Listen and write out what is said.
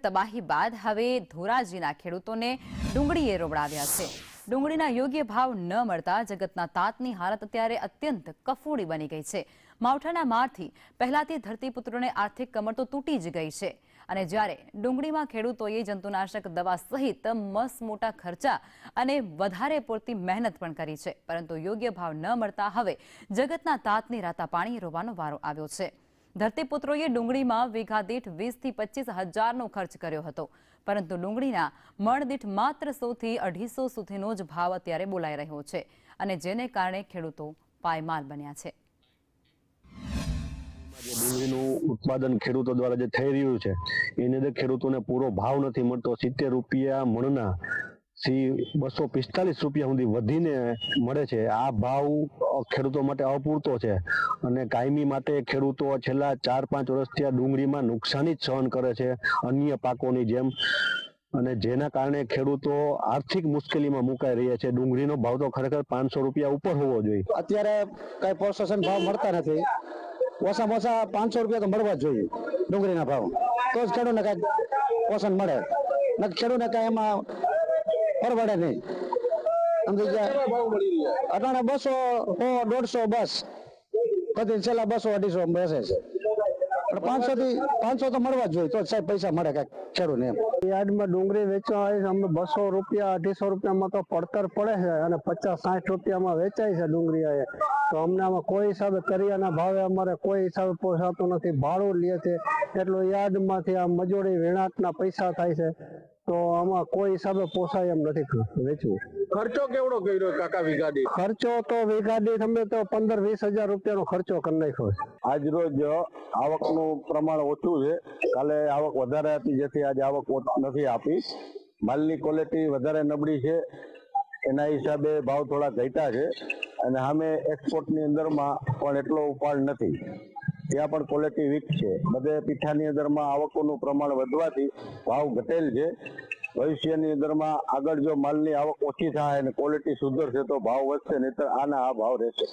તબાહી બાદ હવે ધોરાજીના ખેડૂતોને ડુંગળીએ રોવડાવ્યા છે। ડુંગળીના યોગ્ય ભાવ ન મળતા જગતના તાતની હાલત અત્યારે અત્યંત કફોડી બની ગઈ છે। માવઠાના મારથી પહેલાથી ધરતીપુત્રોને આર્થિક કમર તો તૂટી જ ગઈ છે અને જ્યારે ડુંગળીમાં ખેડૂતોએ જંતુનાશક દવા સહિત મોટા ખર્ચા અને વધારે પૂરતી મહેનત પણ કરી છે, પરંતુ યોગ્ય ભાવ ન મળતા હવે જગતના તાતની રાતા પાણી રોવાનો વારો આવ્યો છે। ધરતીપુત્રોએ ડુંગળીમાં વીઘા દીઠ 20 થી 25 હજારનો ખર્ચ કર્યો હતો, પરંતુ ડુંગળીના મણ દીઠ માત્ર 100 થી 250 સુધીનો જ ભાવ અત્યારે બોલાઈ રહ્યો છે અને જેને કારણે ખેડૂતો પાયમાલ બન્યા છે। ડુંગળીનું ઉત્પાદન ખેડૂતો દ્વારા જે થઈ રહ્યું છે એની અંદર ખેડૂતોને પૂરો ભાવ નથી મળતો। 70 રૂપિયા મણના થી 245 રૂપિયા સુધી વધીને મળે છે। આ ભાવ ખેડૂતો માટે અપૂરતો છે અને કાયમી માટે ખેડૂતો છેલ્લા 4-5 વર્ષથી આ ડુંગળીમાં નુકસાની જ સહન કરે છે અન્ય પાકોની જેમ, અને જેના કારણે ખેડૂતો આર્થિક મુશ્કેલીમાં મુકાઈ રહ્યા છે। ડુંગળીનો ભાવ તો ખરેખર 500 રૂપિયા ઉપર હોવો જોઈએ। અત્યારે કઈ પ્રોસેસન ભાવ મળતા નથી। ઓછામાં ઓછા 500 રૂપિયા તો મળવા જ જોઈએ ડુંગળીના ભાવ, તો જ ખેડૂતને કઈ પોષણ મળે, ન ખેડૂતને કઈ એમાં પરવડે નહીં। સમજી ગયા? અટાણે 200, 150 બસ પછી છેલ્લા 200-250 બેસે છે, પણ 500 થી 500 તો મળવા જ જોઈએ, તો સાહેબ પૈસા મળે કઈ ખેડૂતને એમ। યાર્ડમાં ડુંગળી વેચવા આવી છે, અમને 200 રૂપિયા 250 રૂપિયામાં તો પડતર પડે છે અને 50-60 રૂપિયામાં વેચાય છે ડુંગળી આવે, તો અમને આમાં કોઈ હિસાબે કરિયાના ભાવે અમારે કોઈ હિસાબે પોસાતું નથી। ભાડું લે છે એટલું યાર્ડમાંથી આ મજૂરી વેણાટના પૈસા થાય છે, તો આમાં કોઈ હિસાબે પોસાય એમ નથી વેચવું। ખર્ચો કેવડો કર્યો કાકા વીઘા દીઠ? ખર્ચો તો વીઘા દીઠ અમે તો 15-20 હજાર રૂપિયાનો ખર્ચો કરી નાખ્યો છે। આજ રોજ આવકનું પ્રમાણ ઓછું છે, કાલે આવક વધારે હતી જેથી આજે આવક નથી આપી। માલની ક્વોલિટી વધારે નબળી છે, એના હિસાબે ભાવ થોડા ઘટ્યા છે અને સામે એક્સપોર્ટની અંદરમાં પણ એટલો ઉપાડ નથી, ત્યાં પણ ક્વોલિટી વીક છે। બધે પીઠાની અંદરમાં આવકોનું પ્રમાણ વધવાથી ભાવ ઘટેલ છે। ભવિષ્યની અંદરમાં આગળ જો માલની આવક ઓછી થાય અને ક્વોલિટી સુધરશે તો ભાવ વધશે, નહીતર આના આ ભાવ રહેશે।